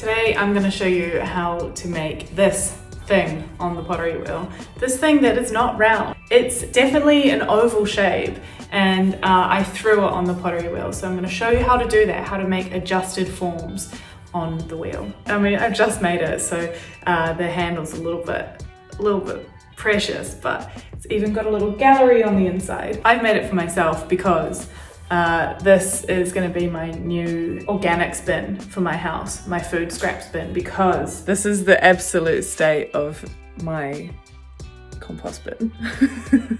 Today I'm going to show you how to make this thing on the pottery wheel. This thing that is not round. It's definitely an oval shape, and I threw it on the pottery wheel. So I'm going to show you how to do that, how to make adjusted forms on the wheel. I mean, I've just made it, so the handle's a little bit precious, but it's even got a little gallery on the inside. I've made it for myself because this is going to be my new organics bin for my house, my food scraps bin, because this is the absolute state of my compost bin.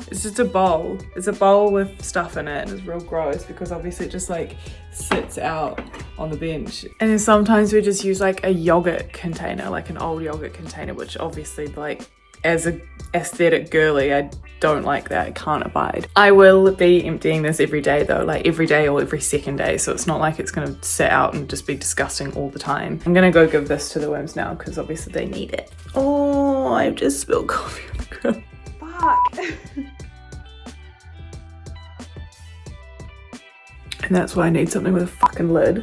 It's just a bowl. It's a bowl with stuff in it, and it's real gross because obviously it just like sits out on the bench. And then sometimes we just use like a yogurt container, like an old yogurt container, which obviously like as a aesthetic girly, I don't like that. I can't abide. I will be emptying this every day though, like every day or every second day, so it's not like it's gonna sit out and just be disgusting all the time. I'm gonna go give this to the worms now because obviously they need it. Oh, I've just spilled coffee on the ground. Fuck. And that's why I need something with a fucking lid.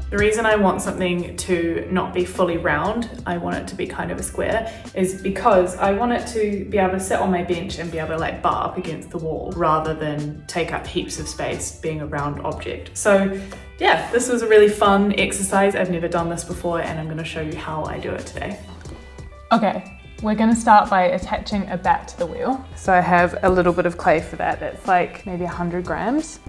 The reason I want something to not be fully round, I want it to be kind of a square, is because I want it to be able to sit on my bench and be able to like butt up against the wall rather than take up heaps of space being a round object. So yeah, this was a really fun exercise. I've never done this before, and I'm going to show you how I do it today. Okay, we're going to start by attaching a bat to the wheel. So I have a little bit of clay for that. That's like maybe 100 grams.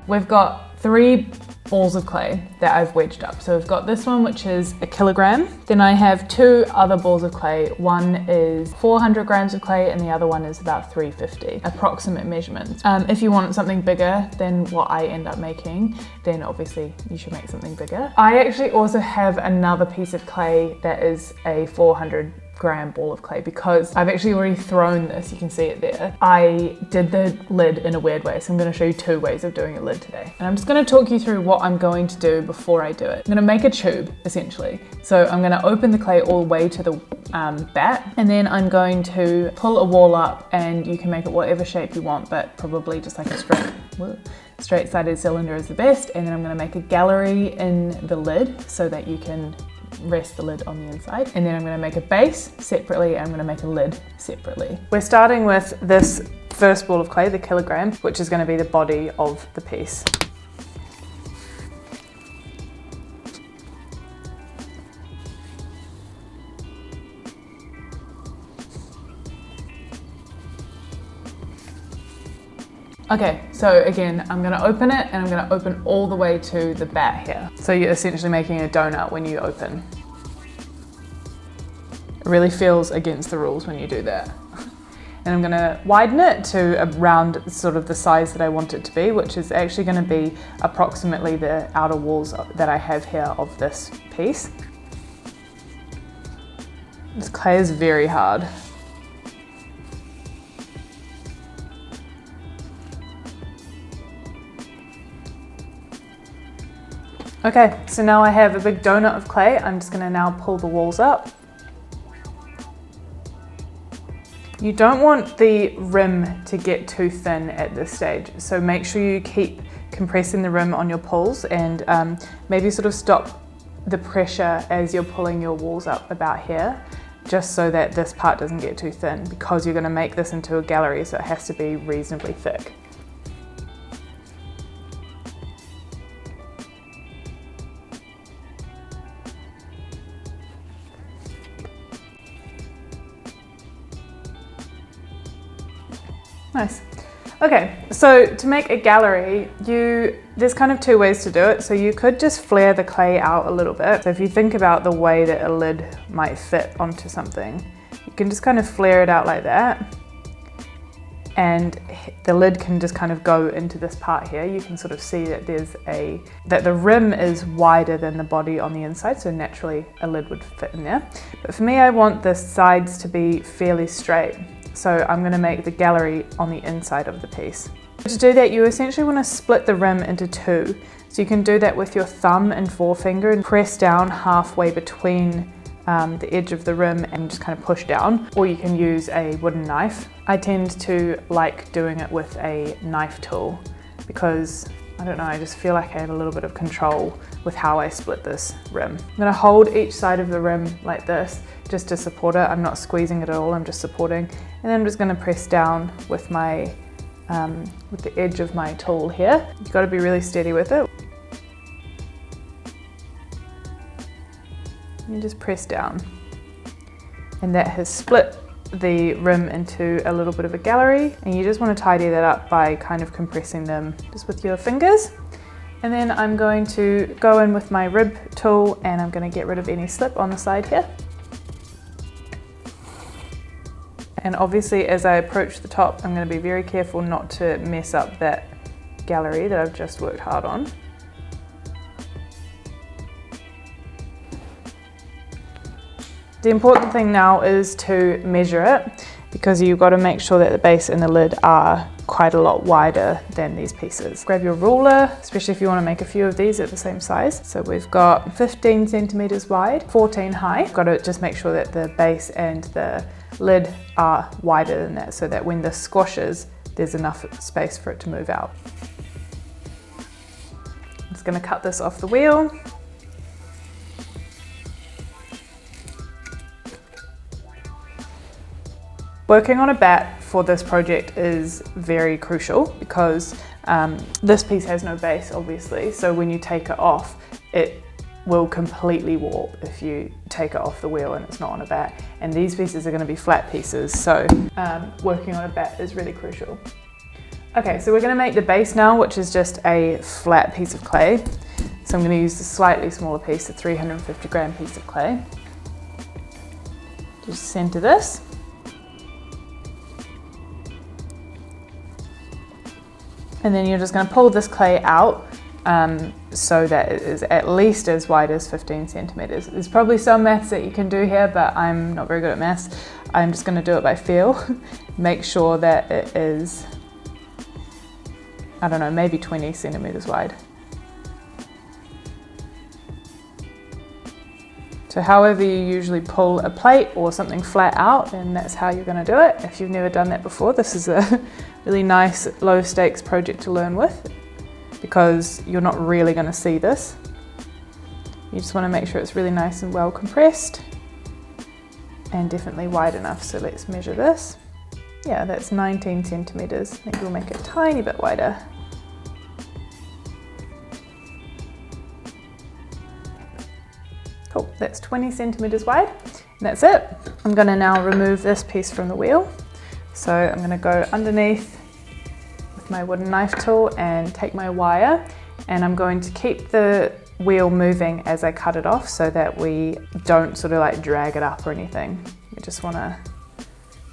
We've got 3 balls of clay that I've wedged up. So we've got this one, which is 1 kilogram. Then I have 2 other balls of clay. One is 400 grams of clay and the other one is about 350, approximate measurements. If you want something bigger than what I end up making, then obviously you should make something bigger. I actually also have another piece of clay that is a 400 gram ball of clay because I've actually already thrown this, you can see it there. I did the lid in a weird way, so I'm going to show you 2 ways of doing a lid today. And I'm just going to talk you through what I'm going to do before I do it. I'm going to make a tube, essentially. So I'm going to open the clay all the way to the bat, and then I'm going to pull a wall up, and you can make it whatever shape you want, but probably just like a straight-sided cylinder is the best. And then I'm going to make a gallery in the lid so that you can rest the lid on the inside, and then I'm going to make a base separately and I'm going to make a lid separately. We're starting with this first ball of clay, the kilogram, which is going to be the body of the piece. Okay, so again, I'm going to open it, and I'm going to open all the way to the bat here. So you're essentially making a donut when you open. It really feels against the rules when you do that. And I'm going to widen it to around sort of the size that I want it to be, which is actually going to be approximately the outer walls that I have here of this piece. This clay is very hard. Okay, so now I have a big donut of clay. I'm just going to now pull the walls up. You don't want the rim to get too thin at this stage, so make sure you keep compressing the rim on your pulls, and maybe sort of stop the pressure as you're pulling your walls up about here, just so that this part doesn't get too thin, because you're going to make this into a gallery, so it has to be reasonably thick. Nice. Okay, so to make a gallery, there's kind of 2 ways to do it. So you could just flare the clay out a little bit. So if you think about the way that a lid might fit onto something, you can just kind of flare it out like that. and the lid can just kind of go into this part here. You can sort of see that that the rim is wider than the body on the inside, so naturally a lid would fit in there. But for me, I want the sides to be fairly straight, so I'm going to make the gallery on the inside of the piece. To do that, you essentially want to split the rim into two. So you can do that with your thumb and forefinger and press down halfway between the edge of the rim and just kind of push down, or you can use a wooden knife. I tend to like doing it with a knife tool because, I don't know, I just feel like I have a little bit of control with how I split this rim. I'm going to hold each side of the rim like this just to support it. I'm not squeezing it at all, I'm just supporting. And then I'm just going to press down with the edge of my tool here. You've got to be really steady with it. You just press down, and that has split the rim into a little bit of a gallery, and you just want to tidy that up by kind of compressing them just with your fingers. And then I'm going to go in with my rib tool and I'm going to get rid of any slip on the side here. And obviously as I approach the top, I'm going to be very careful not to mess up that gallery that I've just worked hard on. The important thing now is to measure it, because you've got to make sure that the base and the lid are quite a lot wider than these pieces. Grab your ruler, especially if you want to make a few of these at the same size. So we've got 15 centimeters wide, 14 high. You've got to just make sure that the base and the lid are wider than that, so that when this squashes, there's enough space for it to move out. I'm just going to cut this off the wheel. Working on a bat for this project is very crucial because this piece has no base, obviously, so when you take it off, it will completely warp if you take it off the wheel and it's not on a bat. And these pieces are going to be flat pieces, so working on a bat is really crucial. Okay, so we're going to make the base now, which is just a flat piece of clay. So I'm going to use a slightly smaller piece, a 350 gram piece of clay. Just center this. And then you're just going to pull this clay out so that it is at least as wide as 15 centimeters. There's probably some maths that you can do here, but I'm not very good at maths. I'm just going to do it by feel. Make sure that it is, I don't know, maybe 20 centimeters wide. So however you usually pull a plate or something flat out, then that's how you're going to do it. If you've never done that before, this is a really nice low stakes project to learn with, because you're not really going to see this. You just want to make sure it's really nice and well compressed and definitely wide enough. So let's measure this. Yeah, that's 19 centimeters. Maybe we'll make it a tiny bit wider. Cool, that's 20 centimeters wide, and that's it. I'm going to now remove this piece from the wheel. So I'm going to go underneath with my wooden knife tool and take my wire, and I'm going to keep the wheel moving as I cut it off so that we don't sort of like drag it up or anything. We just want to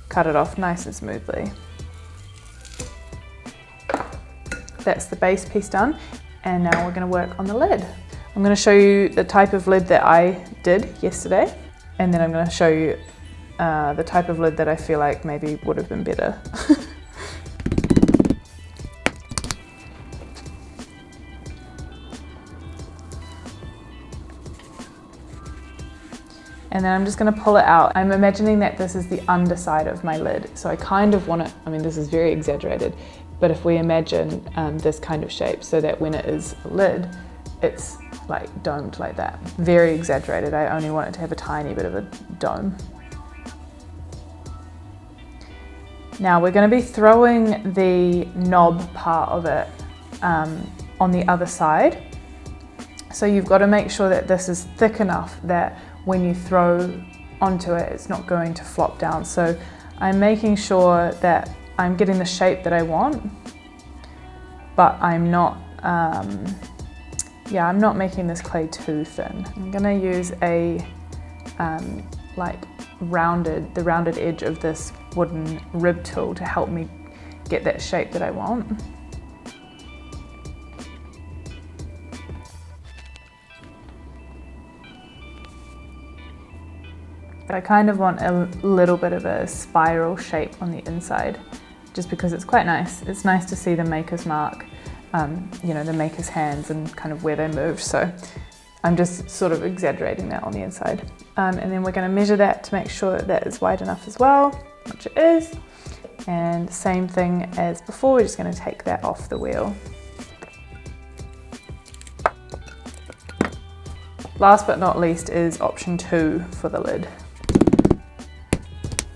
cut it off nice and smoothly. That's the base piece done, and now we're going to work on the lid. I'm going to show you the type of lid that I did yesterday, and then I'm going to show you the type of lid that I feel like maybe would have been better. And then I'm just going to pull it out. I'm imagining that this is the underside of my lid, so I kind of want it, I mean this is very exaggerated, but if we imagine this kind of shape so that when it is a lid, it's like domed like that. Very exaggerated, I only want it to have a tiny bit of a dome. Now we're going to be throwing the knob part of it on the other side. So you've got to make sure that this is thick enough that when you throw onto it, it's not going to flop down. So I'm making sure that I'm getting the shape that I want, but I'm not I'm not making this clay too thin. I'm gonna use a the rounded edge of this wooden rib tool to help me get that shape that I want. But I kind of want a little bit of a spiral shape on the inside, just because it's quite nice. It's nice to see the maker's mark, you know, the maker's hands and kind of where they moved. So I'm just sort of exaggerating that on the inside. And then we're going to measure that to make sure that that is wide enough as well, which it is. And same thing as before, we're just going to take that off the wheel. Last but not least is option 2 for the lid.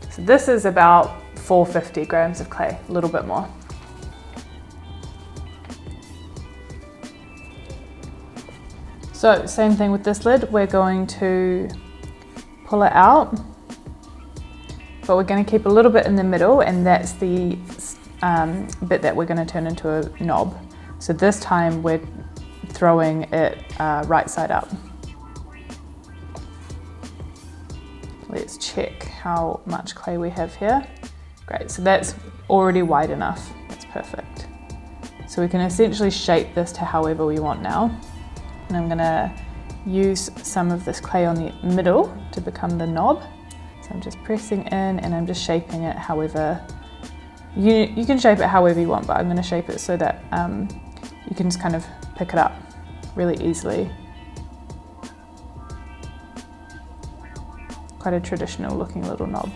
So this is about 450 grams of clay, a little bit more. So same thing with this lid, we're going to pull it out, but we're going to keep a little bit in the middle, and that's the bit that we're going to turn into a knob. So this time we're throwing it right side up. Let's check how much clay we have here. Great, so that's already wide enough. That's perfect. So we can essentially shape this to however we want now. And I'm gonna use some of this clay on the middle to become the knob. So I'm just pressing in and I'm just shaping it however, you can shape it however you want, but I'm gonna shape it so that you can just kind of pick it up really easily. Quite a traditional looking little knob.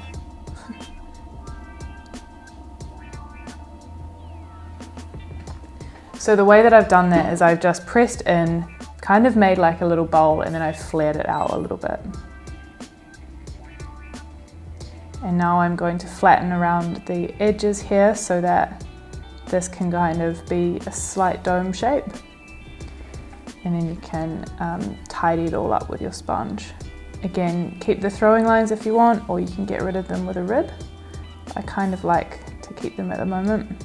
So the way that I've done that is I've just pressed in, kind of made like a little bowl, and then I've flared it out a little bit. And now I'm going to flatten around the edges here so that this can kind of be a slight dome shape. And then you can tidy it all up with your sponge. Again, keep the throwing lines if you want, or you can get rid of them with a rib. I kind of like to keep them at the moment.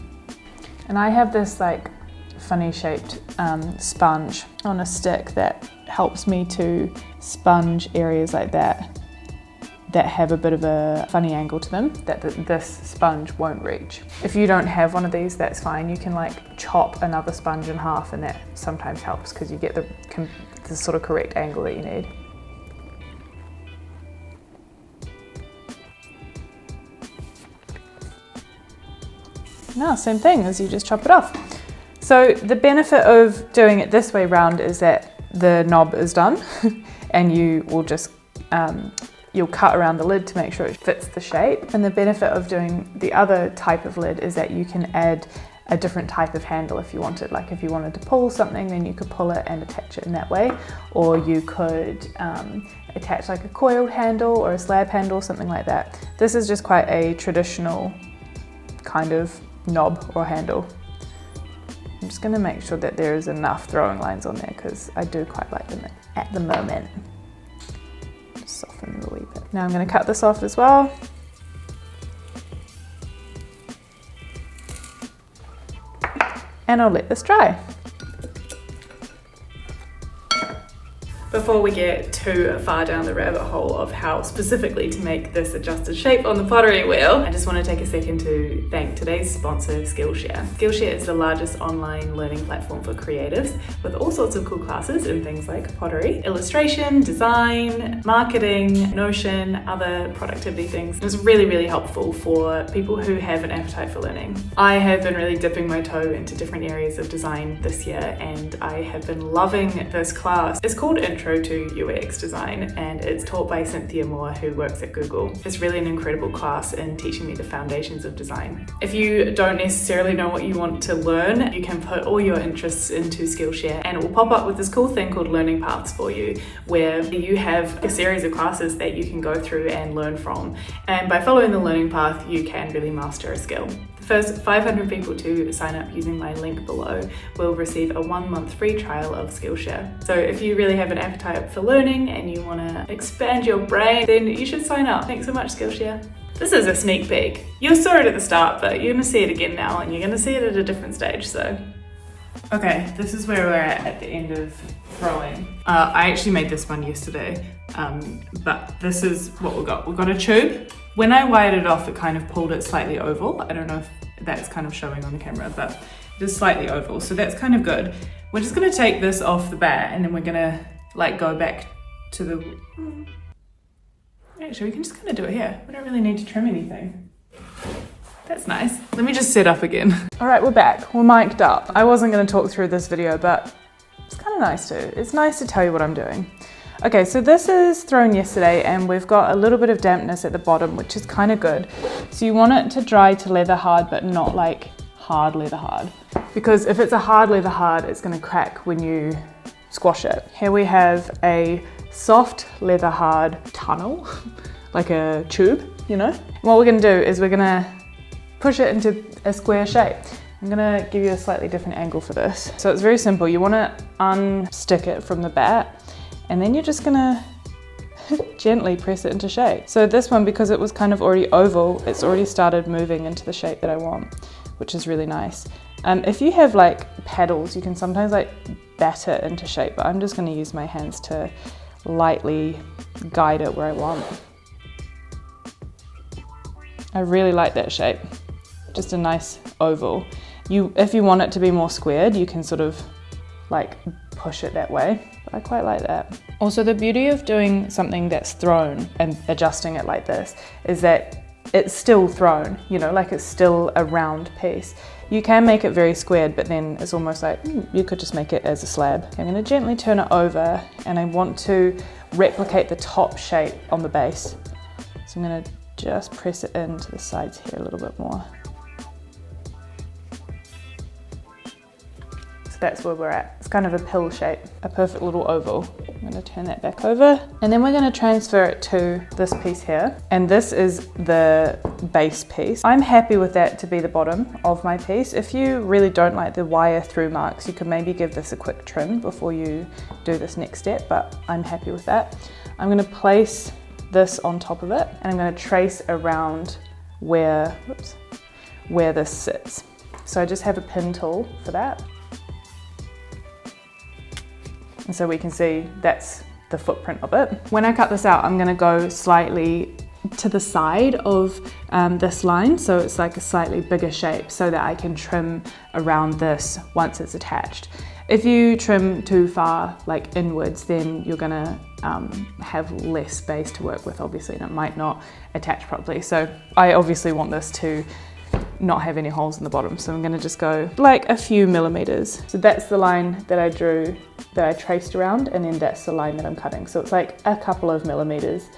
And I have this like funny shaped sponge on a stick that helps me to sponge areas like that have a bit of a funny angle to them that this sponge won't reach. If you don't have one of these, that's fine. You can like chop another sponge in half, and that sometimes helps because you get the sort of correct angle that you need. Now, same thing as you just chop it off. So the benefit of doing it this way round is that the knob is done and you will just, you'll cut around the lid to make sure it fits the shape. And the benefit of doing the other type of lid is that you can add a different type of handle if you wanted. Like if you wanted to pull something, then you could pull it and attach it in that way. Or you could attach like a coiled handle or a slab handle, something like that. This is just quite a traditional kind of knob or handle. I'm just going to make sure that there is enough throwing lines on there because I do quite like them at the moment. Just soften them a wee bit. Now I'm going to cut this off as well. And I'll let this dry. Before we get too far down the rabbit hole of how specifically to make this adjusted shape on the pottery wheel, I just want to take a second to thank today's sponsor, Skillshare. Skillshare is the largest online learning platform for creatives with all sorts of cool classes in things like pottery, illustration, design, marketing, Notion, other productivity things. It was really, really helpful for people who have an appetite for learning. I have been really dipping my toe into different areas of design this year, and I have been loving this class. It's called Intro to UX Design, and it's taught by Cynthia Moore, who works at Google. It's really an incredible class in teaching me the foundations of design. If you don't necessarily know what you want to learn, you can put all your interests into Skillshare and it will pop up with this cool thing called Learning Paths for you, where you have a series of classes that you can go through and learn from. And by following the learning path, you can really master a skill. First 500 people to sign up using my link below will receive a 1-month free trial of Skillshare. So if you really have an appetite for learning and you want to expand your brain, then you should sign up. Thanks so much, Skillshare. This is a sneak peek. You saw it at the start, but you're going to see it again now, and you're going to see it at a different stage, so. Okay, this is where we're at the end of throwing. I actually made this one yesterday, but this is what we got. We've got a tube. When I wired it off, it kind of pulled it slightly oval. I don't know that's kind of showing on the camera, but it is slightly oval, so that's kind of good. We're just gonna take this off the bat and then we're gonna like go back to the, actually we can just kind of do it here. We don't really need to trim anything. That's nice. Let me just set up again. All right, we're back, we're mic'd up. I wasn't gonna talk through this video, but it's kind of nice to. It's nice to tell you what I'm doing. Okay, so this is thrown yesterday and we've got a little bit of dampness at the bottom, which is kind of good. So you want it to dry to leather hard, but not like hard leather hard. Because if it's a hard leather hard, it's gonna crack when you squash it. Here we have a soft leather hard tunnel, like a tube, you know? And what we're gonna do is we're gonna push it into a square shape. I'm gonna give you a slightly different angle for this. So it's very simple. You wanna unstick it from the bat, and then you're just gonna gently press it into shape. So this one, because it was kind of already oval, it's already started moving into the shape that I want, which is really nice. If you have like paddles, you can sometimes like batter it into shape, but I'm just gonna use my hands to lightly guide it where I want. I really like that shape, just a nice oval. If you want it to be more squared, you can sort of like push it that way. I quite like that. Also, the beauty of doing something that's thrown and adjusting it like this is that it's still thrown, you know, like it's still a round piece. You can make it very squared, but then it's almost like you could just make it as a slab. I'm gonna gently turn it over and I want to replicate the top shape on the base. So I'm gonna just press it into the sides here a little bit more. That's where we're at. It's kind of a pill shape, a perfect little oval. I'm gonna turn that back over and then we're gonna transfer it to this piece here. And this is the base piece. I'm happy with that to be the bottom of my piece. If you really don't like the wire through marks, you could maybe give this a quick trim before you do this next step, but I'm happy with that. I'm gonna place this on top of it and I'm gonna trace around where this sits. So I just have a pin tool for that. And so we can see that's the footprint of it. When I cut this out, I'm gonna go slightly to the side of this line, so it's like a slightly bigger shape so that I can trim around this once it's attached. If you trim too far, like inwards, then you're gonna have less space to work with, obviously, and it might not attach properly. So I obviously want this to not have any holes in the bottom, so I'm gonna just go like a few millimeters. So that's the line that I drew, that I traced around, and then that's the line that I'm cutting. So it's like a couple of millimeters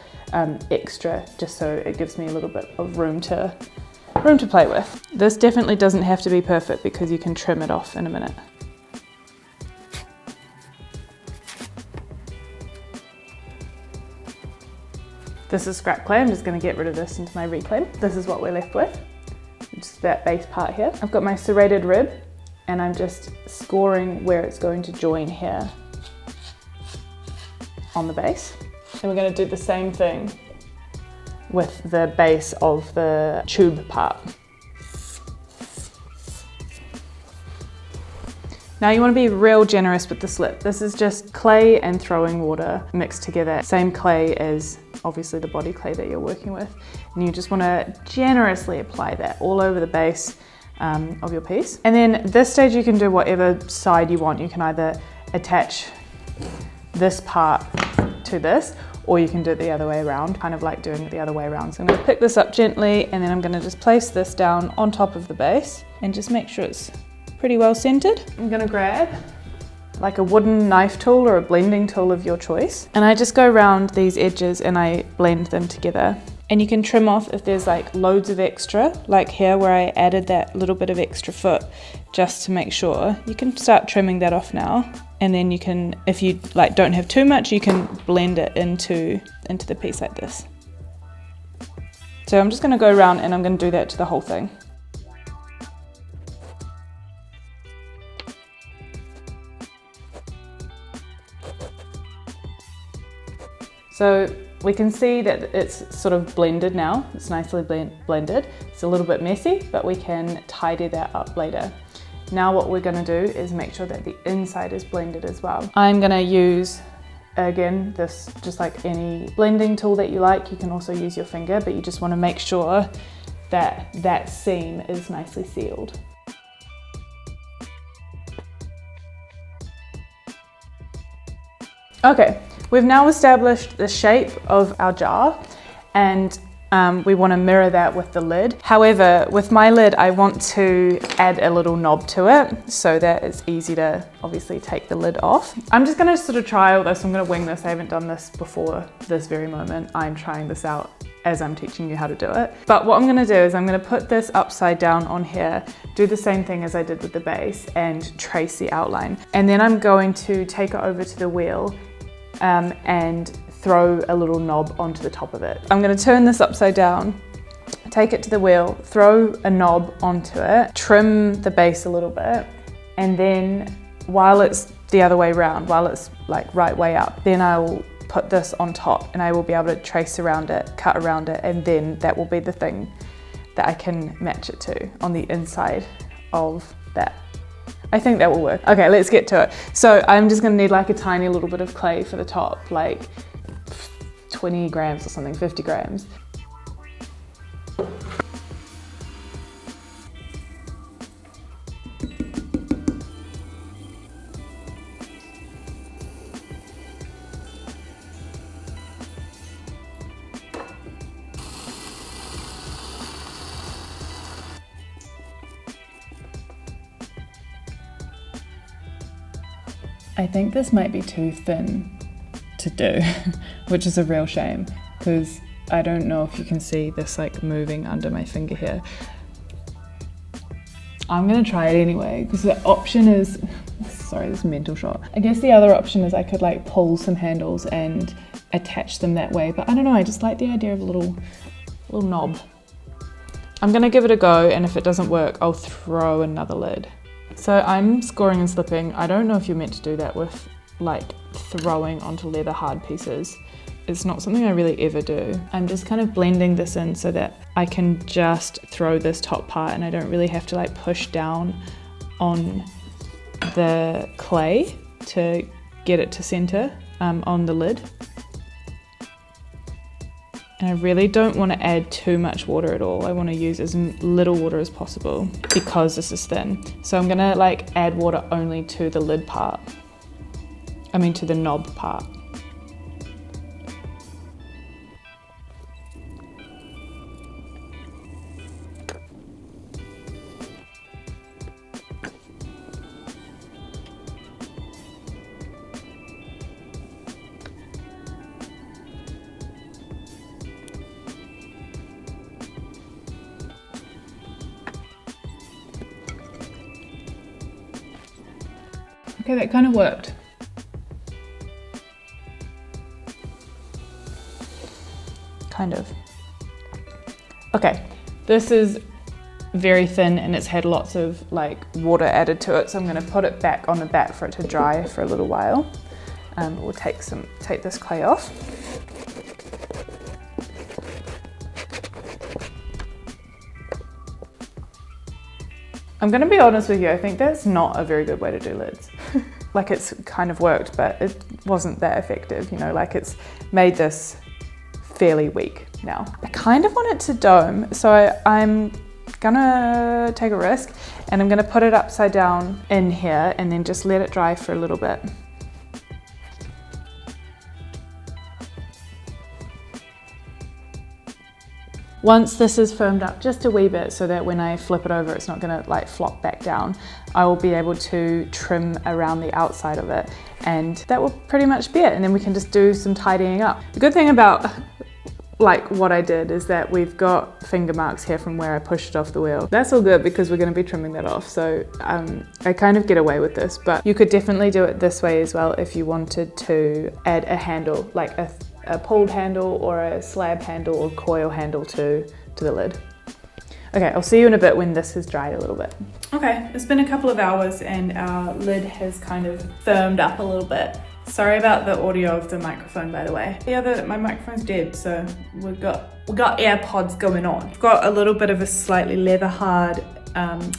extra, just so it gives me a little bit of room to play with. This definitely doesn't have to be perfect because you can trim it off in a minute. This is scrap clay. I'm just gonna get rid of this into my reclaim. This is what we're left with. Just that base part here. I've got my serrated rib and I'm just scoring where it's going to join here on the base. And we're going to do the same thing with the base of the tube part. Now you want to be real generous with the slip. This is just clay and throwing water mixed together. Same clay as obviously the body clay that you're working with. And you just want to generously apply that all over the base of your piece. And then this stage you can do whatever side you want. You can either attach this part to this, or you can do it the other way around, kind of like doing it the other way around. So I'm going to pick this up gently and then I'm going to just place this down on top of the base and just make sure it's pretty well centered. I'm going to grab like a wooden knife tool or a blending tool of your choice. And I just go around these edges and I blend them together. And you can trim off if there's like loads of extra, like here where I added that little bit of extra foot just to make sure. You can start trimming that off now. And then you can, if you like don't have too much, you can blend it into the piece like this. So I'm just gonna go around and I'm gonna do that to the whole thing. So we can see that it's sort of blended now. It's nicely blended. It's a little bit messy, but we can tidy that up later. Now what we're gonna do is make sure that the inside is blended as well. I'm gonna use, again, this just like any blending tool that you like. You can also use your finger, but you just wanna make sure that that seam is nicely sealed. Okay, we've now established the shape of our jar, and we want to mirror that with the lid. However, with my lid, I want to add a little knob to it so that it's easy to obviously take the lid off. I'm just going to sort of try all this. I'm going to wing this. I haven't done this before this very moment. I'm trying this out as I'm teaching you how to do it. But what I'm going to do is I'm going to put this upside down on here, do the same thing as I did with the base, and trace the outline. And then I'm going to take it over to the wheel and throw a little knob onto the top of it. I'm going to turn this upside down, take it to the wheel, throw a knob onto it, trim the base a little bit, and then while it's the other way around, while it's like right way up, then I will put this on top and I will be able to trace around it, cut around it, and then that will be the thing that I can match it to on the inside of that. I think that will work. Okay, let's get to it. So I'm just gonna need like a tiny little bit of clay for the top, like 20 grams or something, 50 grams. I think this might be too thin to do, which is a real shame, because I don't know if you can see this like moving under my finger here. I'm gonna try it anyway, because the option is, sorry, this mental shot. I guess the other option is I could like pull some handles and attach them that way, but I don't know, I just like the idea of a little knob. I'm gonna give it a go, and if it doesn't work, I'll throw another lid. So I'm scoring and slipping. I don't know if you're meant to do that with like throwing onto leather hard pieces. It's not something I really ever do. I'm just kind of blending this in so that I can just throw this top part and I don't really have to like push down on the clay to get it to center on the lid. And I really don't want to add too much water at all. I want to use as little water as possible because this is thin. So I'm gonna like add water only to the lid part. I mean to the knob part. Okay, that kind of worked. Kind of. Okay, this is very thin and it's had lots of like water added to it, so I'm going to put it back on the back for it to dry for a little while. We'll take this clay off. I'm gonna be honest with you, I think that's not a very good way to do lids. Like it's kind of worked, but it wasn't that effective, you know, like it's made this fairly weak now. I kind of want it to dome, so I'm gonna take a risk and I'm gonna put it upside down in here and then just let it dry for a little bit. Once this is firmed up just a wee bit so that when I flip it over it's not gonna like flop back down, I will be able to trim around the outside of it, and that will pretty much be it, and then we can just do some tidying up. The good thing about like what I did is that we've got finger marks here from where I pushed it off the wheel. That's all good because we're gonna be trimming that off, so I kind of get away with this, but you could definitely do it this way as well if you wanted to add a handle, like a pulled handle or a slab handle or coil handle to the lid. Okay, I'll see you in a bit when this has dried a little bit. Okay, it's been a couple of hours and our lid has kind of firmed up a little bit. Sorry about the audio of the microphone, by the way. My microphone's dead, so we've got AirPods going on. I've got a little bit of a slightly leather hard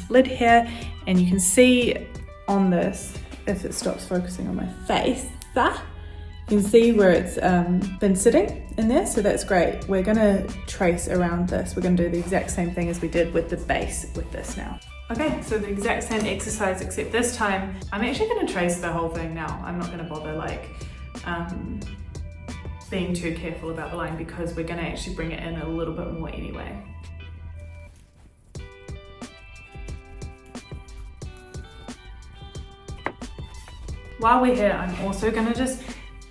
lid here, and you can see on this, if it stops focusing on my face, You can see where it's been sitting in there, so that's great. We're gonna trace around this. We're gonna do the exact same thing as we did with the base with this now. Okay, so the exact same exercise, except this time I'm actually gonna trace the whole thing now. I'm not gonna bother like being too careful about the line because we're gonna actually bring it in a little bit more anyway. While we're here, I'm also gonna just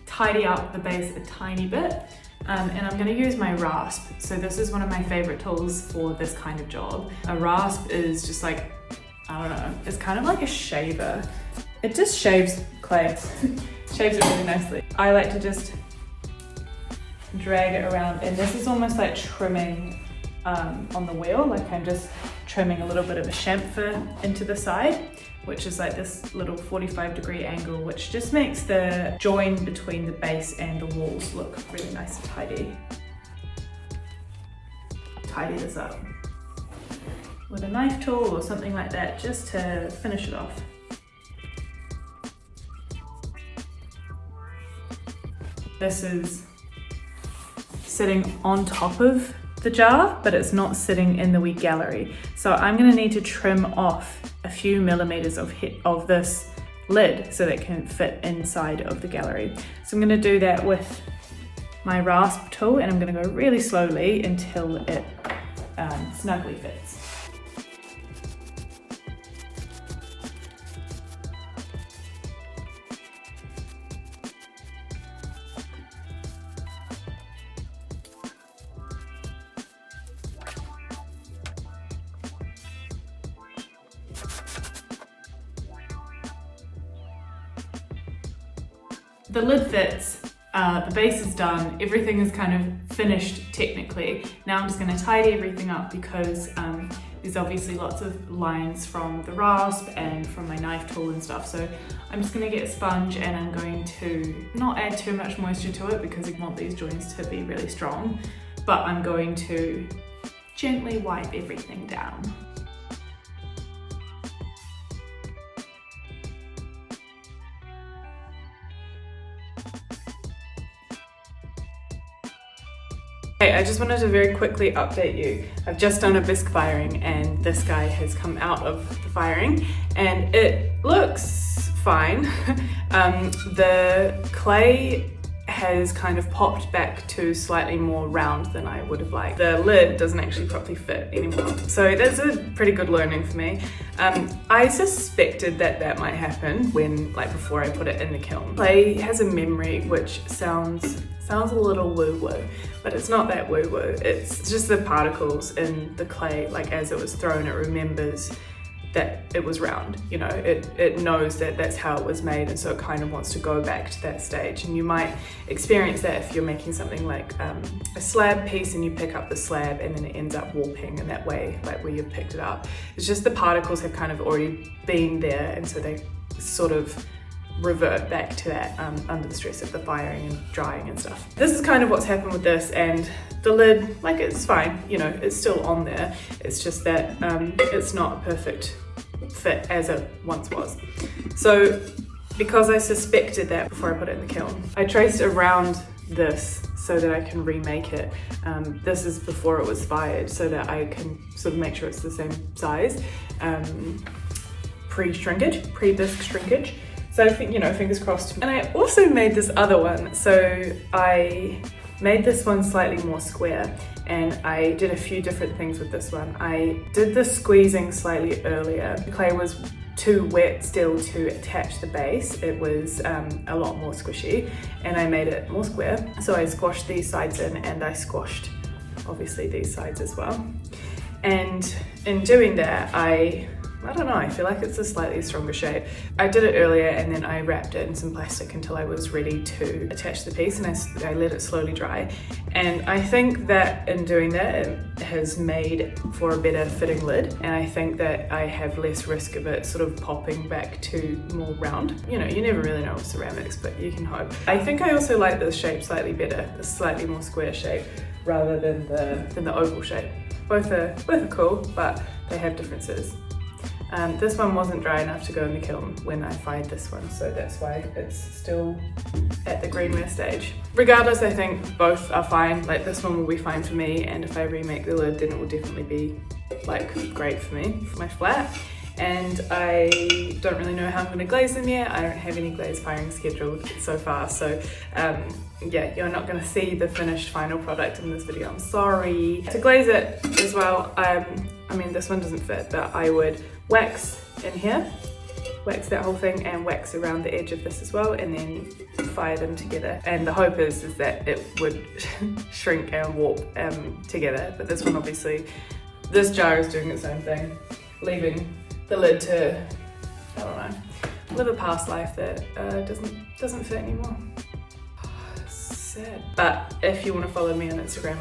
tidy up the base a tiny bit, and I'm gonna use my rasp. So this is one of my favorite tools for this kind of job. A rasp is just like, I don't know, it's kind of like a shaver. It just shaves clay, shaves it really nicely. I like to just drag it around, and this is almost like trimming on the wheel, like I'm just trimming a little bit of a chamfer into the side, which is like this little 45-degree angle, which just makes the join between the base and the walls look really nice and tidy. Tidy this up with a knife tool or something like that, just to finish it off. This is sitting on top of the jar, but it's not sitting in the wee gallery. So I'm gonna need to trim off a few millimeters of this lid so that it can fit inside of the gallery. So I'm gonna do that with my rasp tool, and I'm gonna go really slowly until it snugly fits. The lid fits, the base is done, everything is kind of finished technically. Now I'm just going to tidy everything up because there's obviously lots of lines from the rasp and from my knife tool and stuff. So I'm just going to get a sponge and I'm going to not add too much moisture to it because we want these joints to be really strong, but I'm going to gently wipe everything down. Hey, I just wanted to very quickly update you. I've just done a bisque firing and this guy has come out of the firing and it looks fine. The clay has kind of popped back to slightly more round than I would have liked. The lid doesn't actually properly fit anymore. So that's a pretty good learning for me. I suspected that might happen before I put it in the kiln. Clay has a memory which sounds a little woo-woo, but it's not that woo-woo. It's just the particles in the clay, like as it was thrown, it remembers that it was round, you know, it knows that that's how it was made, and so it kind of wants to go back to that stage. And you might experience that if you're making something like a slab piece and you pick up the slab and then it ends up warping in that way, like where you've picked it up. It's just the particles have kind of already been there, and so they sort of revert back to that under the stress of the firing and drying and stuff. This is kind of what's happened with this, and the lid, like, it's fine, you know, it's still on there. It's just that it's not a perfect fit as it once was. So because I suspected that before I put it in the kiln, I traced around this so that I can remake it. This is before it was fired, so that I can sort of make sure it's the same size, pre-shrinkage, pre-bisque shrinkage. So I think, you know, fingers crossed. And I also made this other one. So I made this one slightly more square, and I did a few different things with this one. I did the squeezing slightly earlier. The clay was too wet still to attach the base. It was a lot more squishy, and I made it more square. So I squashed these sides in, and I squashed obviously these sides as well. And in doing that, I don't know, I feel like it's a slightly stronger shape. I did it earlier and then I wrapped it in some plastic until I was ready to attach the piece, and I let it slowly dry. And I think that in doing that, it has made for a better fitting lid, and I think that I have less risk of it sort of popping back to more round. You know, you never really know with ceramics, but you can hope. I think I also like this shape slightly better, the slightly more square shape rather than the oval shape. Both are cool, but they have differences. This one wasn't dry enough to go in the kiln when I fired this one, so that's why it's still at the greenware stage. Regardless, I think both are fine. Like, this one will be fine for me, and if I remake the lid, then it will definitely be like great for me, for my flat. And I don't really know how I'm going to glaze them yet. I don't have any glaze firing scheduled so far, so yeah, you're not going to see the finished final product in this video, I'm sorry. To glaze it as well, I mean, this one doesn't fit, but I would wax in here, wax that whole thing, and wax around the edge of this as well, and then fire them together. And the hope is that it would shrink and warp together. But this one, obviously, this jar is doing its own thing, leaving the lid to, I don't know, live a past life that doesn't fit anymore. Sad. But if you want to follow me on Instagram,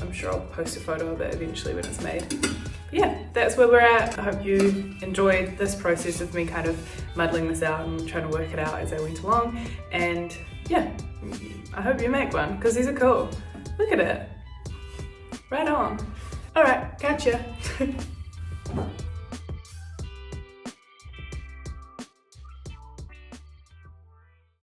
I'm sure I'll post a photo of it eventually when it's made. But yeah, that's where we're at. I hope you enjoyed this process of me kind of muddling this out and trying to work it out as I went along. And yeah, I hope you make one, because these are cool. Look at it. Right on. Alright, catch ya.